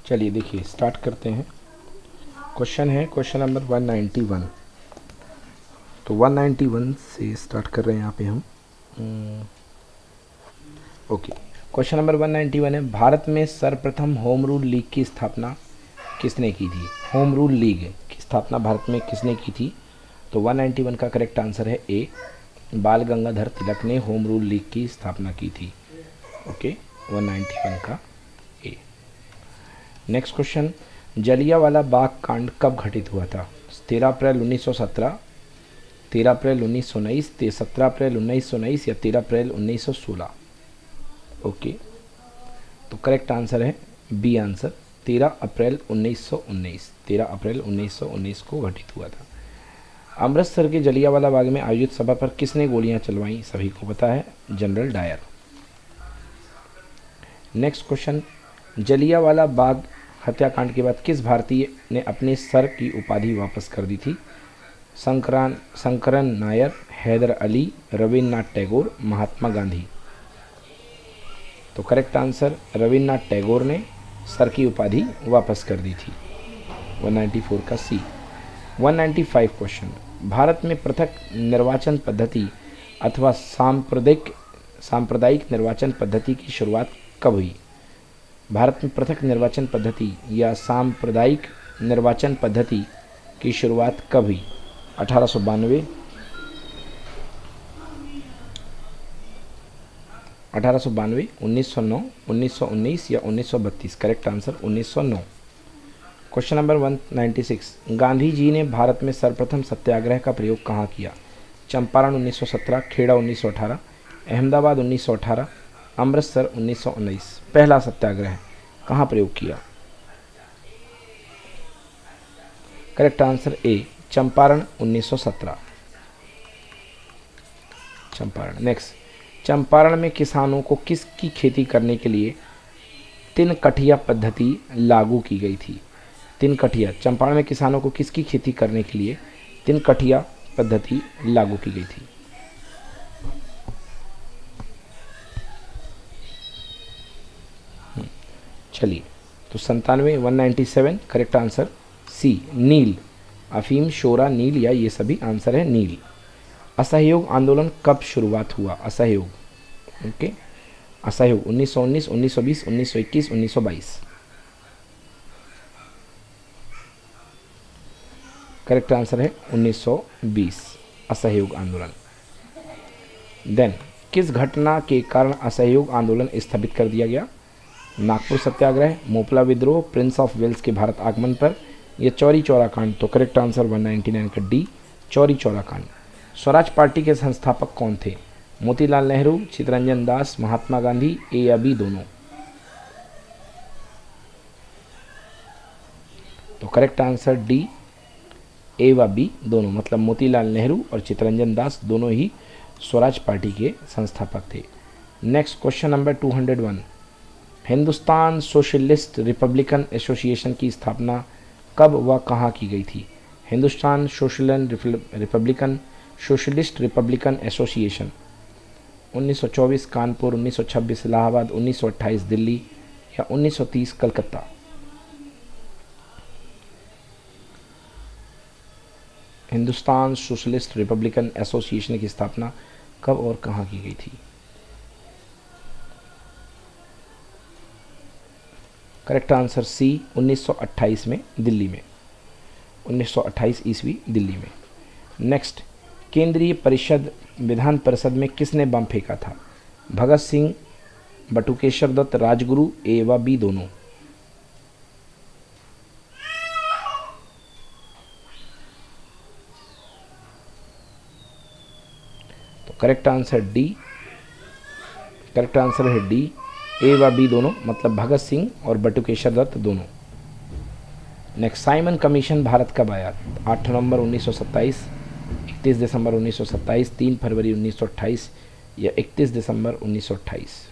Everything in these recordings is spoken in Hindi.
चलिए देखिए स्टार्ट करते हैं। क्वेश्चन है क्वेश्चन नंबर 191। तो 191 से स्टार्ट कर रहे हैं यहाँ पे हम। ओके, क्वेश्चन नंबर 191 है, भारत में सर्वप्रथम होम रूल लीग की स्थापना किसने की थी? होम रूल लीग की स्थापना भारत में किसने की थी? तो 191 का करेक्ट आंसर है ए, बाल गंगाधर तिलक ने होम रूल लीग की स्थापना की थी। ओके, 191 का ए। नेक्स्ट क्वेश्चन, जलियांवाला बाग कांड कब घटित हुआ था? 13 अप्रैल 1917, 13 अप्रैल 1919, 17 अप्रैल 1919 या 13 अप्रैल 1916? ओके, तो करेक्ट आंसर है बी आंसर, 13 अप्रैल 1919। 13 अप्रैल 1919 को घटित हुआ था। अमृतसर के जलियांवाला बाग में आयोजित सभा पर किसने गोलियां चलवाई? सभी को पता है, general Dyer. Next question, Jallianwala Bagh हत्याकांड के बाद किस भारतीय ने अपने सर की उपाधि वापस कर दी थी? शंकरन नायर, हैदर अली, रविन्द्रनाथ टैगोर, महात्मा गांधी? तो करेक्ट आंसर, रविन्द्रनाथ टैगोर ने सर की उपाधि वापस कर दी थी। 194 का सी। 195 क्वेश्चन, भारत में पृथक निर्वाचन पद्धति अथवा सांप्रदायिक निर्वाचन पद्धति की शुरुआत कब हुई? भारत में पृथक निर्वाचन पद्धति या सांप्रदायिक निर्वाचन पद्धति की शुरुआत कब हुई? 1892, 1892, 1909, 1919 या 1932? Correct answer 1909। Question number 196, Gandhi ji ने भारत में सर्वप्रथम सत्याग्रह का प्रयोग कहाँ किया? चंपारण 1917, खेड़ा 1918, अहमदाबाद 1918, अमृतसर 1919? पहला सत्याग्रह कहाँ प्रयोग किया? करेक्ट आंसर ए, चंपारण 1917, चंपारण। नेक्स्ट, चंपारण में किसानों को किसकी खेती करने के लिए तीन कठिया पद्धति लागू की गई थी? तीन कठिया, चंपारण में किसानों को किसकी खेती करने के लिए तीन कठिया पद्धति लागू की गई थी? चलिए, तो 97, 197 करेक्ट आंसर सी, नील। अफीम, शोरा, नील या ये सभी आंसर है नील। असहयोग आंदोलन कब शुरुआत हुआ? असहयोग, ओके, असहयोग 1919, 1920, 1921, 1922? करेक्ट आंसर है 1920, असहयोग आंदोलन। देन, किस घटना के कारण असहयोग आंदोलन स्थगित कर दिया गया? नागपुर सत्याग्रह, मोपला विद्रोह, प्रिंस ऑफ वेल्स के भारत आगमन पर, यह चौरी चौरा कांड? तो करेक्ट आंसर 199 का डी, चौरी चौरा कांड। स्वराज पार्टी के संस्थापक कौन थे? मोतीलाल नेहरू, चित्तरंजन दास, महात्मा गांधी, ए या बी दोनों? तो करेक्ट आंसर डी, ए व बी दोनों, मतलब मोतीलाल नेहरू और चित्तरंजन दास दोनों ही स्वराज पार्टी के संस्थापक थे। Next question number 201, Hindustan socialist Republican association की स्थापना कब व कहाँ की गई थी? Hindustan socialist Republican association 1924 Kanpur, 1926 Allahabad, 1928 Delhi या 1930 Calcutta? Hindustan socialist Republican association की स्थापना कब और कहाँ की गई थी? करेक्ट आंसर सी, 1928 में, दिल्ली में, 1928 ईस्वी, दिल्ली में। नेक्स्ट, केंद्रीय परिषद विधान परिषद में किसने बम फेंका था? भगत सिंह, बटुकेश्वर दत्त, राजगुरु, ए व बी दोनों? तो correct answer D, correct answer है डी, ए व बी दोनों, मतलब भगत सिंह और बटुकेश्वर दत्त दोनों। नेक्स्ट, साइमन कमीशन भारत कब आया? 8 नवंबर 1927, 31 दिसंबर 1927, 3 फरवरी 1928 या 31 दिसंबर 1928?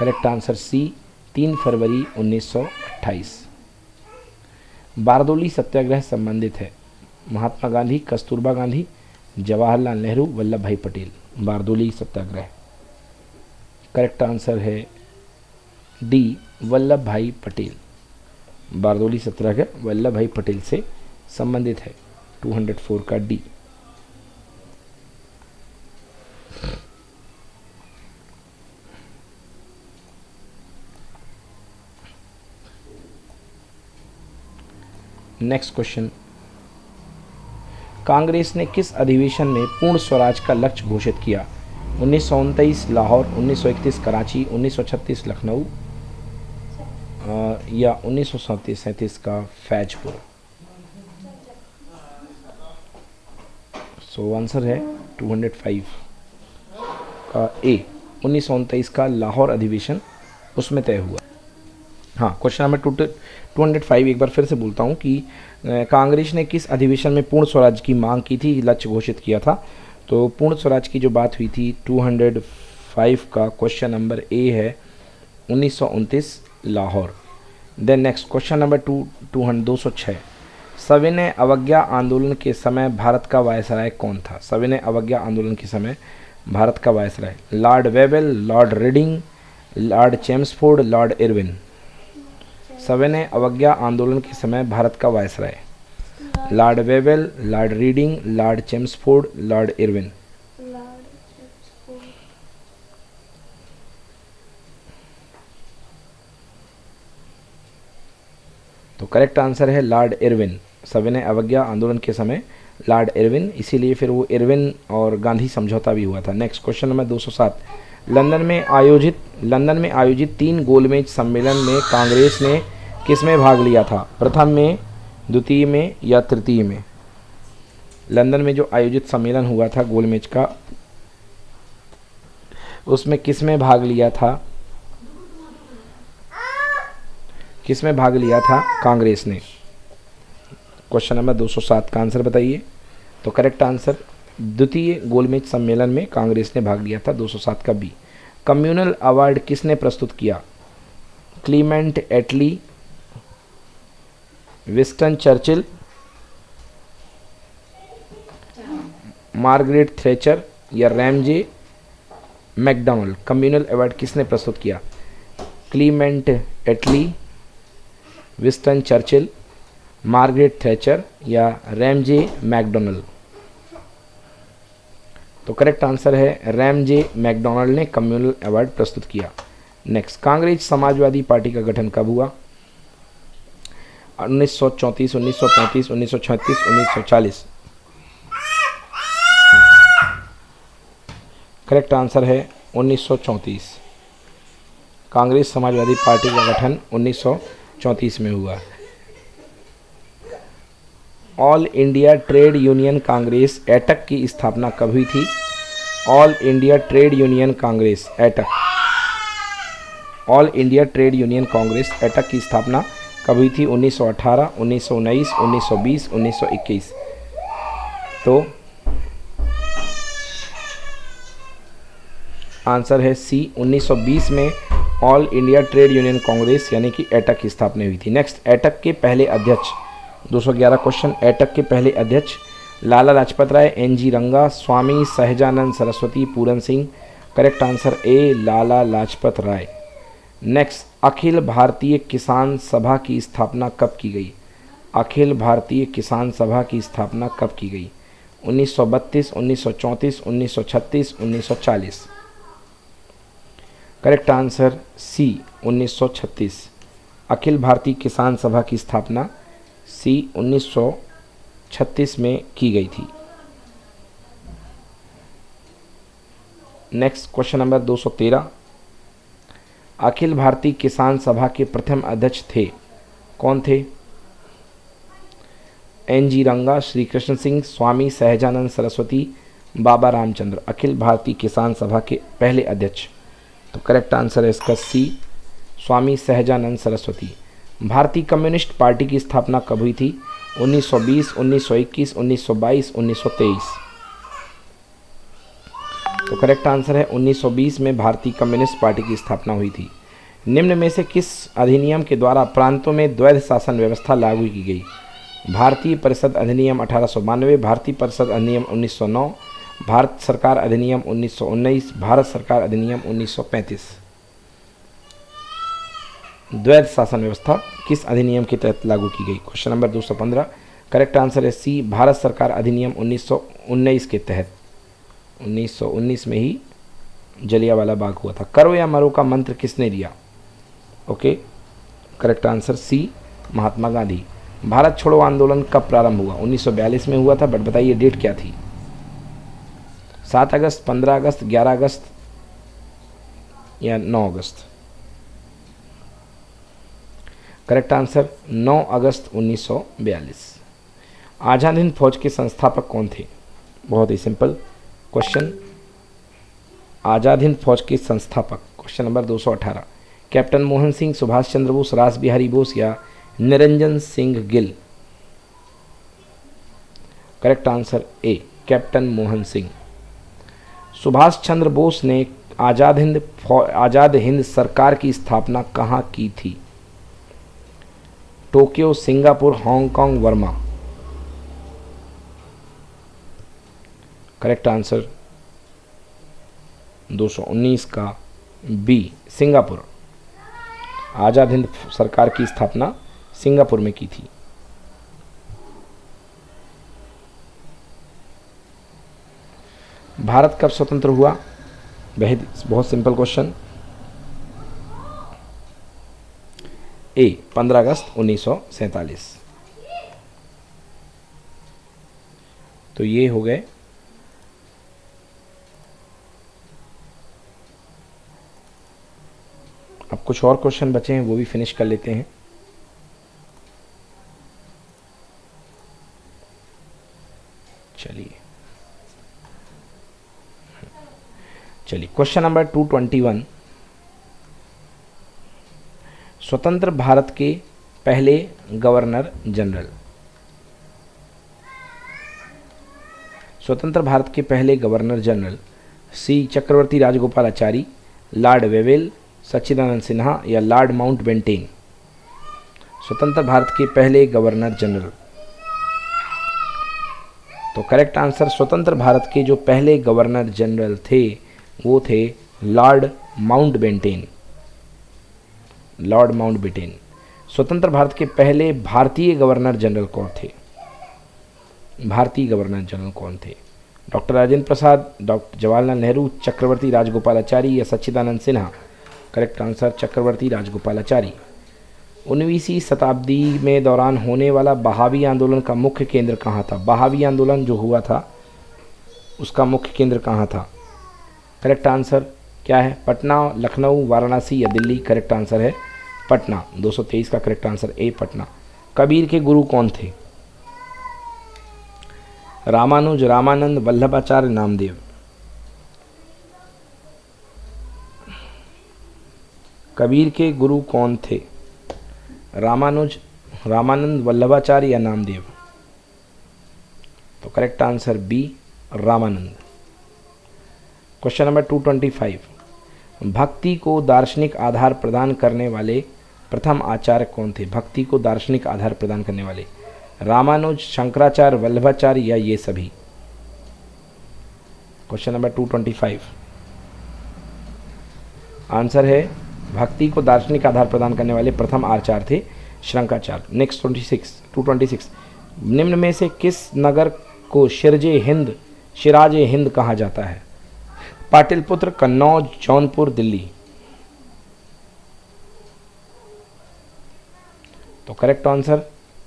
करेक्ट आंसर सी, 3 फरवरी 1928। बारदोली सत्याग्रह संबंधित है महात्मा गांधी, कस्तूरबा गांधी, जवाहरलाल नेहरू, वल्लभ भाई पटेल? बारदोली सत्याग्रह करेक्ट आंसर है डी, वल्लभ भाई पटेल। बारदोली सत्याग्रह वल्लभ भाई पटेल से संबंधित है। 204 का डी। नेक्स्ट क्वेश्चन, कांग्रेस ने किस अधिवेशन में पूर्ण स्वराज का लक्ष्य घोषित किया? 1929 लाहौर, 1931 कराची, 1936 लखनऊ या 1937 का फैजपुर। सो आंसर है 205 का ए, 1929 का लाहौर अधिवेशन उसमें तय हुआ। हाँ, क्वेश्चन नंबर 205 एक बार फिर से बोलता हूँ कि कांग्रेस ने किस अधिवेशन में पूर्ण स्वराज की मांग की थी, लक्ष्य घोषित किया था। तो पूर्ण स्वराज की जो बात हुई थी 205 का क्वेश्चन नंबर ए है 1929 Lahore. Then next question number 206, सविनय अवज्ञा आंदोलन के समय भारत का वायसराय कौन था? सविनय अवज्ञा आंदोलन के समय भारत का viceroy Lord Wavell, Lord reading, Lord Chelmsford, Lord Irwin. सविनय अवज्ञा आंदोलन के समय भारत का viceroy Lord Wavell, Lord reading, Lord Chelmsford, Lord Irwin. तो करेक्ट आंसर है लॉर्ड इरविन। सविनय अवज्ञा आंदोलन के समय लॉर्ड इरविन, इसीलिए फिर वो इरविन और गांधी समझौता भी हुआ था। नेक्स्ट क्वेश्चन नंबर 207, लंदन में आयोजित 3 गोलमेज सम्मेलन में कांग्रेस ने किसमें भाग लिया था? प्रथम में, द्वितीय में या तृतीय में? लंदन में जो आयोजित सम्मेलन हुआ था गोलमेज का, उसमें किसमें भाग लिया था? किसमें भाग लिया था कांग्रेस ने? क्वेश्चन नंबर 207 का आंसर बताइए। तो करेक्ट आंसर द्वितीय गोलमेज सम्मेलन में कांग्रेस ने भाग लिया था, 207 का बी। कम्युनल अवार्ड किसने प्रस्तुत किया? क्लीमेंट एटली, विंस्टन चर्चिल, मार्गरेट थ्रेचर या रैमजे मैकडोनाल्ड। कम्युनल अवार्ड किसने प्रस्तुत किया? क्लीमेंट एटली, विंस्टन चर्चिल, मार्गरेट थ्रेचर या रैमजे मैकडोनाल्ड। तो करेक्ट आंसर है रैमजे मैकडोनाल्ड ने कम्युनल अवार्ड प्रस्तुत किया। नेक्स्ट, कांग्रेस समाजवादी पार्टी का गठन कब हुआ? 1934, 1935, 1936, 1940। करेक्ट आंसर है 1934। कांग्रेस समाजवादी पार्टी का गठन 1934 में हुआ। All India trade union Congress AITUC की स्थापना कब हुई थी? All India trade union Congress AITUC, all India trade union Congress AITUC की स्थापना कब हुई थी? 1918, 1919, 1920, 1921। तो आंसर है सी, 1920 में all India trade union Congress यानी कि एटक की स्थापना हुई थी। नेक्स्ट, एटक के पहले अध्यक्ष, 211 क्वेश्चन, एटक के पहले अध्यक्ष लाला Lajpat Rai, NG Ranga, Swami Sahajanand Saraswati, Puran Singh. Correct answer A, Lala Lajpat Rai. Next, Akhil Bharatiya Kisan सभा की स्थापना कब की गई? अखिल भारतीय किसान सभा की स्थापना कब की गई? 1932, 1934, 1936, 1940। करेक्ट आंसर सी, 1936। अखिल भारतीय किसान सभा की स्थापना सी 1936 में की गई थी। नेक्स्ट क्वेश्चन नंबर 213, अखिल भारतीय किसान सभा के प्रथम अध्यक्ष थे, कौन थे? एनजी रंगा, श्री कृष्ण सिंह, स्वामी सहजानंद सरस्वती, बाबा रामचंद्र। अखिल भारतीय किसान सभा के पहले अध्यक्ष। तो करेक्ट आंसर है इसका सी, स्वामी सहजानंद सरस्वती। भारतीय कम्युनिस्ट पार्टी की स्थापना कब हुई थी? 1920, 1921, 1922, 1923। तो करेक्ट आंसर है 1920 में भारतीय कम्युनिस्ट पार्टी की स्थापना हुई थी। निम्न में से किस अधिनियम के द्वारा प्रांतों में द्वैध शासन व्यवस्था लागू की गई? भारतीय परिषद अधिनियम 1892, भारतीय परिषद अधिनियम 1909, भारत सरकार अधिनियम 1919, भारत सरकार अधिनियम 1935। द्वैध शासन व्यवस्था किस अधिनियम के तहत लागू की गई? Question number 215। करेक्ट आंसर है सी, भारत सरकार अधिनियम 1919 के तहत। 1919 में ही जलियांवाला बाग हुआ था। करो या मरो का मंत्र किसने दिया? ओके, करेक्ट आंसर सी, महात्मा गांधी। भारत छोड़ो आंदोलन कब प्रारंभ हुआ? 1942 में हुआ था, बट बताइए डेट क्या थी? 7 अगस्त, 15 अगस्त, 11 अगस्त या 9 अगस्त? करेक्ट आंसर 9 अगस्त 1942। आज़ाद हिंद फौज के संस्थापक कौन थे? बहुत ही सिंपल क्वेश्चन। आज़ाद हिंद फौज के संस्थापक, question number 218। Captain Mohan Singh, Subhash Chandra Bose, Ras Bihari Bose या Niranjan Singh Gill? Correct answer A, captain Mohan Singh. Subhash Chandra Bose ने आज़ाद हिंद सरकार की स्थापना कहाँ की थी? Tokyo, Singapore, Hong Kong, Burma? Correct answer 219 का बी, सिंगापुर। आज़ाद हिंद सरकार की स्थापना सिंगापुर में की थी। भारत कब स्वतंत्र हुआ? बहुत सिंपल क्वेश्चन। ए, 15 अगस्त 1947। तो ये हो गए अब कुछ और क्वेश्चन बचे हैं, वो भी फिनिश कर लेते हैं। चलिए क्वेश्चन नंबर 221। स्वतंत्र भारत के पहले गवर्नर जनरल। स्वतंत्र भारत के पहले गवर्नर जनरल सी, चक्रवर्ती राजगोपालाचारी, लॉर्ड वेवेल, सच्चिदानंद सिन्हा या लॉर्ड माउंटबेटन? स्वतंत्र भारत के पहले गवर्नर जनरल। तो करेक्ट आंसर, स्वतंत्र भारत के जो पहले गवर्नर जनरल थे वो थे लॉर्ड माउंटबेटन। Lord Mountbatten. स्वतंत्र भारत के पहले भारतीय गवर्नर जनरल कौन थे? भारतीय गवर्नर जनरल कौन थे? डॉक्टर राजेंद्र प्रसाद, डॉक्टर जवाहरलाल नेहरू, चक्रवर्ती राजगोपालाचारी या सच्चिदानंद सिन्हा? करेक्ट आंसर चक्रवर्ती राजगोपालाचारी। 19वीं शताब्दी में दौरान होने वाला बहावी आंदोलन का मुख्य केंद्र कहाँ था? बहावी आंदोलन जो हुआ था उसका मुख्य केंद्र कहाँ था? करेक्ट आंसर क्या है? पटना, लखनऊ, वाराणसी या दिल्ली? करेक्ट आंसर है पटना। 223 का करेक्ट आंसर ए, पटना। कबीर के गुरु कौन थे? रामानुज, रामानंद, वल्लभाचार्य, नामदेव? कबीर के गुरु कौन थे? रामानुज, रामानंद, वल्लभाचार्य या नामदेव? तो correct answer B, Ramanand. Question number 225। भक्ति को दार्शनिक आधार प्रदान करने वाले प्रथम आचार्य कौन थे? भक्ति को दार्शनिक आधार प्रदान करने वाले रामानुज, शंकराचार्य, वल्लभाचार्य या ये सभी? क्वेश्चन नंबर 225 आंसर है भक्ति को दार्शनिक आधार प्रदान करने वाले प्रथम आचार्य थे शंकराचार्य। नेक्स्ट 226 निम्न में से किस नगर को सिराज हिंद कहा जाता है? पाटलिपुत्र, कन्नौज, जौनपुर, दिल्ली? तो करेक्ट आंसर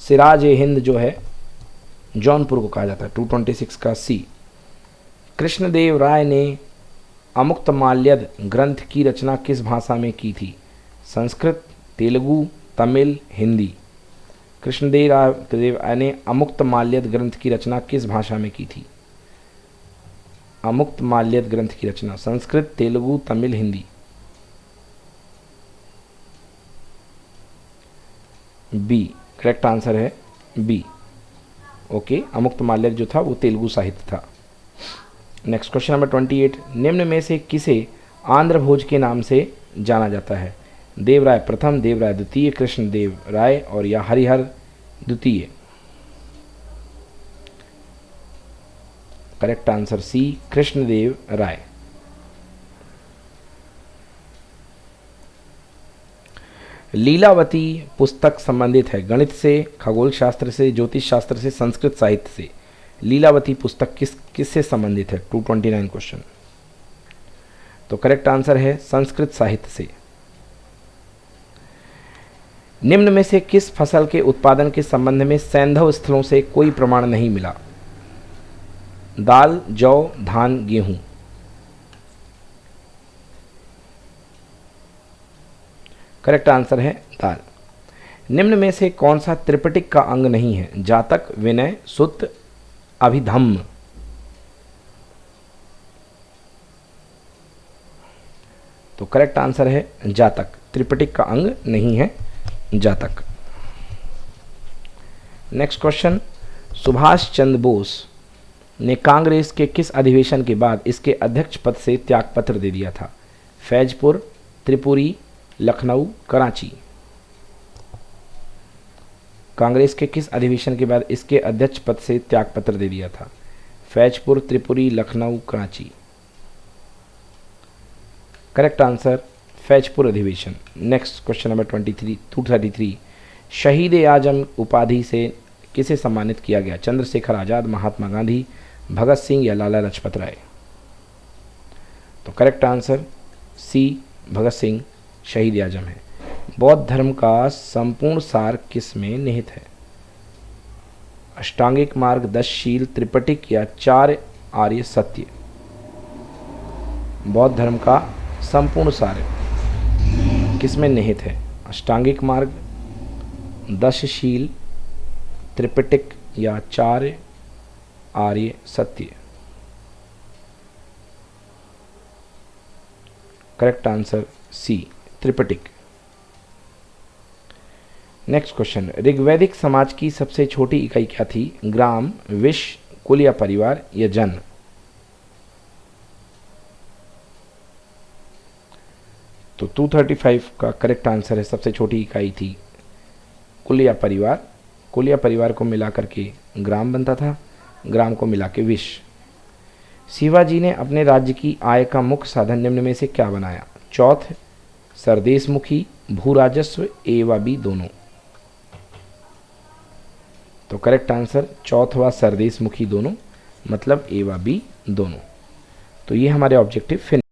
सिराज हिंद जो है जौनपुर को कहा जाता है। 226 का सी। कृष्णदेव राय ने अमुक्तमाल्यद ग्रंथ की रचना किस भाषा में की थी? संस्कृत, तेलुगु, तमिल, हिंदी? कृष्णदेव राय ने अमुक्तमाल्यद ग्रंथ की रचना किस भाषा में की थी? अमुक्तमाल्यद ग्रंथ की रचना Sanskrit, Telugu, Tamil, Hindi? B, correct answer है बी। ओके, अमुक्तमाल्यद जो था वो तेलुगु साहित्य था। Next question number 28। निम्न में से किसे आंध्र भोज के नाम से जाना जाता है? देवराय प्रथम, देवराय द्वितीय, कृष्णदेव राय और या हरिहर द्वितीय? करेक्ट आंसर सी, कृष्णदेव राय। लीलावती पुस्तक संबंधित है गणित से, खगोल शास्त्र से, ज्योतिष शास्त्र से, संस्कृत साहित्य से। लीलावती पुस्तक किससे संबंधित है? 229 क्वेश्चन। तो करेक्ट आंसर है संस्कृत साहित्य से। निम्न में से किस फसल के उत्पादन के संबंध में सैंधव स्थलों से कोई प्रमाण नहीं मिला? दाल, जौ, धान, गेहूं। करेक्ट आंसर है दाल। निम्न में से कौन सा त्रिपिटक का अंग नहीं है? जातक, विनय, सुत्त, अभिधम्म। तो करेक्ट आंसर है जातक। त्रिपिटक का अंग नहीं है जातक। नेक्स्ट क्वेश्चन, सुभाष चंद्र बोस ने कांग्रेस के किस अधिवेशन के बाद इसके अध्यक्ष पद से त्यागपत्र दे दिया था? फैजपुर, त्रिपुरी, लखनऊ, कराची। कांग्रेस के किस अधिवेशन के बाद इसके अध्यक्ष पद से त्यागपत्र दे दिया था? फैजपुर, त्रिपुरी, लखनऊ, कराची। करेक्ट आंसर फैजपुर अधिवेशन। नेक्स्ट क्वेश्चन नंबर 233, शहीद ए आजम उपाधि से किसे सम्मानित किया गया? चंद्रशेखर आजाद, महात्मा गांधी, भगत सिंह या लाला लाजपत राय। तो करेक्ट आंसर सी, भगत सिंह शहीद ए आजम है। बौद्ध धर्म का संपूर्ण सार किस में निहित है? अष्टांगिक मार्ग, 10 शील, त्रिपिटक या 4 आर्य सत्य। बौद्ध धर्म का संपूर्ण सार किस में निहित है? अष्टांगिक मार्ग, 10 शील, त्रिपिटक या 4 आर्य सत्य। Correct answer C, Tripitaka. Next question, ऋग्वैदिक समाज की सबसे छोटी इकाई क्या थी? ग्राम, विश्व, कुल या परिवार या जन। तो 235 का करेक्ट आंसर है सबसे छोटी इकाई थी कुल या परिवार। कुल या परिवार को मिलाकर के ग्राम बनता था, ग्राम को मिला के विश्व। शिवाजी ने अपने राज्य की आय का मुख्य साधन निम्न में से क्या बनाया? चौथ, सरदेशमुखी, भू राजस्व, ए व बी दोनों। तो करेक्ट आंसर चौथ व सरदेशमुखी दोनों, मतलब ए व बी दोनों। तो ये हमारे ऑब्जेक्टिव फिनिश।